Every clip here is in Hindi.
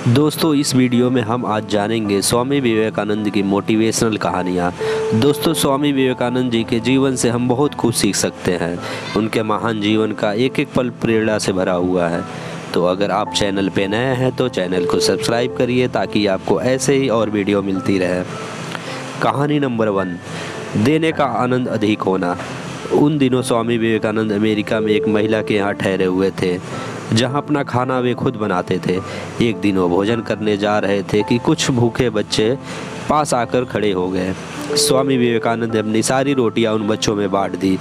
दोस्तों इस वीडियो में हम आज जानेंगे स्वामी विवेकानंद की मोटिवेशनल कहानियाँ। दोस्तों स्वामी विवेकानंद जी के जीवन से हम बहुत कुछ सीख सकते हैं। उनके महान जीवन का एक एक पल प्रेरणा से भरा हुआ है। तो अगर आप चैनल पे नए हैं तो चैनल को सब्सक्राइब करिए ताकि आपको ऐसे ही और वीडियो मिलती रहे। कहानी नंबर 1, देने का आनंद अधिक होना। उन दिनों स्वामी विवेकानंद अमेरिका में एक महिला के यहाँ ठहरे हुए थे, जहाँ अपना खाना वे खुद बनाते थे। एक दिन वो भोजन करने जा रहे थे कि कुछ भूखे बच्चे पास आकर खड़े हो गए। स्वामी विवेकानंद ने अपनी सारी रोटियां उन बच्चों में बांट दी।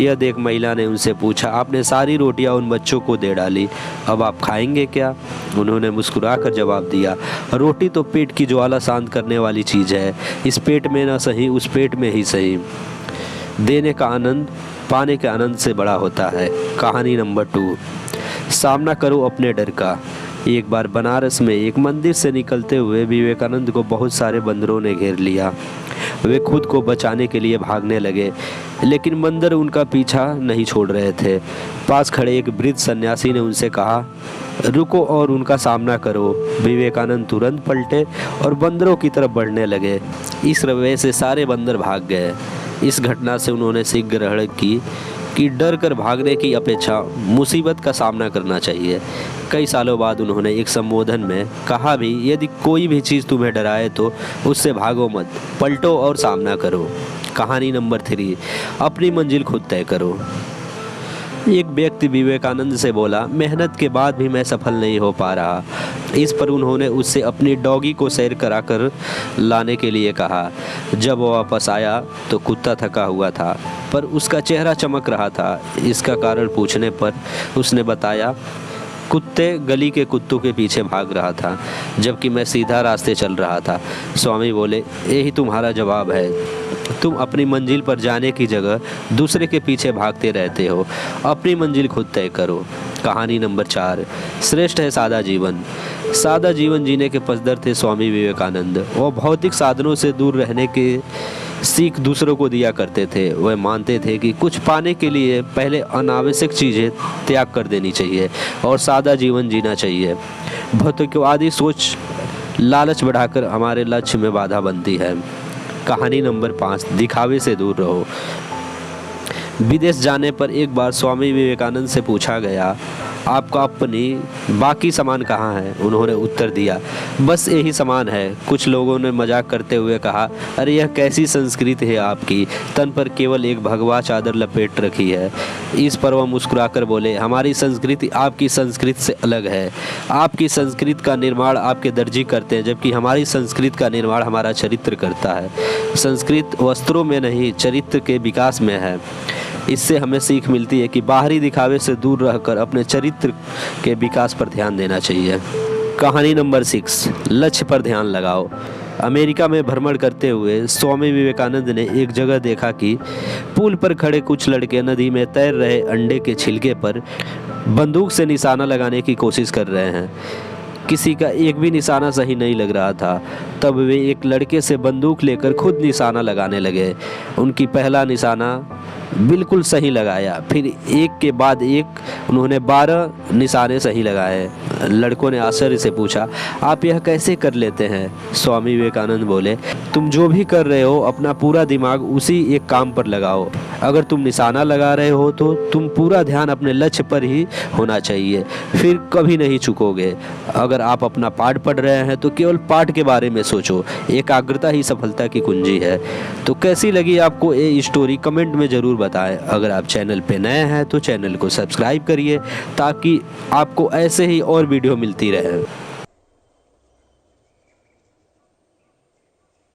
यह देख महिला ने उनसे पूछा, आपने सारी रोटियां उन बच्चों को दे डाली, अब आप खाएंगे क्या? उन्होंने मुस्कुराकर जवाब दिया, रोटी तो पेट की ज्वाला शांत करने वाली चीज़ है, इस पेट में न सही उस पेट में ही सही। देने का आनंद पाने के आनंद से बड़ा होता है। कहानी नंबर 2, सामना करो अपने डर का। एक बार बनारस में एक मंदिर से निकलते हुए विवेकानंद को बहुत सारे बंदरों ने घेर लिया। वे खुद को बचाने के लिए भागने लगे, लेकिन बंदर उनका पीछा नहीं छोड़ रहे थे। पास खड़े एक वृद्ध सन्यासी ने उनसे कहा, रुको और उनका सामना करो। विवेकानंद तुरंत पलटे और बंदरों की तरफ बढ़ने लगे। इस रवैये से सारे बंदर भाग गए। इस घटना से उन्होंने सीख ग्रहण की कि डर कर भागने की अपेक्षा मुसीबत का सामना करना चाहिए। कई सालों बाद उन्होंने एक संबोधन में कहा भी, यदि कोई भी चीज़ तुम्हें डराए तो उससे भागो मत, पलटो और सामना करो। कहानी नंबर 3, अपनी मंजिल खुद तय करो। एक व्यक्ति विवेकानंद से बोला, मेहनत के बाद भी मैं सफल नहीं हो पा रहा। इस पर उन्होंने उससे अपनी डॉगी को सैर कराकर लाने के लिए कहा। जब वो वापस आया तो कुत्ता थका हुआ था, पर उसका चेहरा चमक रहा था। इसका कारण पूछने पर उसने बताया, कुत्ते गली के कुत्तों के पीछे भाग रहा था, जबकि मैं सीधा रास्ते चल रहा था। स्वामी बोले, यही तुम्हारा जवाब है। तुम अपनी मंजिल पर जाने की जगह दूसरे के पीछे भागते रहते हो। अपनी मंजिल खुद तय करो। कहानी नंबर 4, श्रेष्ठ है सादा जीवन। सादा जीवन जीने के पसंदीदा थे स्वामी विवेकानंद। वो भौतिक साधनों से दूर रहने के सीख दूसरों को दिया करते थे। वह मानते थे कि कुछ पाने के लिए पहले अनावश्यक चीज़ें त्याग कर देनी चाहिए और सादा जीवन जीना चाहिए। भौतिकवादी सोच लालच बढ़ाकर हमारे लक्ष्य में बाधा बनती है। कहानी नंबर 5, दिखावे से दूर रहो। विदेश जाने पर एक बार स्वामी विवेकानंद से पूछा गया, आपका अपनी बाकी सामान कहाँ है? उन्होंने उत्तर दिया, बस यही सामान है। कुछ लोगों ने मजाक करते हुए कहा, अरे यह कैसी संस्कृति है आपकी, तन पर केवल एक भगवा चादर लपेट रखी है। इस पर वह मुस्कुराकर बोले, हमारी संस्कृति आपकी संस्कृति से अलग है। आपकी संस्कृति का निर्माण आपके दर्जी करते हैं, जबकि हमारी संस्कृति का निर्माण हमारा चरित्र करता है। संस्कृति वस्त्रों में नहीं, चरित्र के विकास में है। इससे हमें सीख मिलती है कि बाहरी दिखावे से दूर रहकर अपने चरित्र के विकास पर ध्यान देना चाहिए। कहानी नंबर 6, लक्ष्य पर ध्यान लगाओ। अमेरिका में भ्रमण करते हुए स्वामी विवेकानंद ने एक जगह देखा कि पुल पर खड़े कुछ लड़के नदी में तैर रहे अंडे के छिलके पर बंदूक से निशाना लगाने की कोशिश कर रहे हैं। किसी का एक भी निशाना सही नहीं लग रहा था। तब वे एक लड़के से बंदूक लेकर खुद निशाना लगाने लगे। उनकी पहला निशाना बिल्कुल सही लगाया, फिर एक के बाद एक उन्होंने 12 निशाने सही लगाए। लड़कों ने आश्चर्य से पूछा, आप यह कैसे कर लेते हैं? स्वामी विवेकानंद बोले, तुम जो भी कर रहे हो अपना पूरा दिमाग उसी एक काम पर लगाओ। अगर तुम निशाना लगा रहे हो तो तुम पूरा ध्यान अपने लक्ष्य पर ही होना चाहिए, फिर कभी नहीं चूकोगे। अगर आप अपना पाठ पढ़ रहे हैं तो केवल पाठ के बारे में सोचो। एकाग्रता ही सफलता की कुंजी है। तो कैसी लगी आपको ये स्टोरी? कमेंट में ज़रूर बताएं। अगर आप चैनल पे नए हैं तो चैनल को सब्सक्राइब करिए ताकि आपको ऐसे ही और वीडियो मिलती रहे।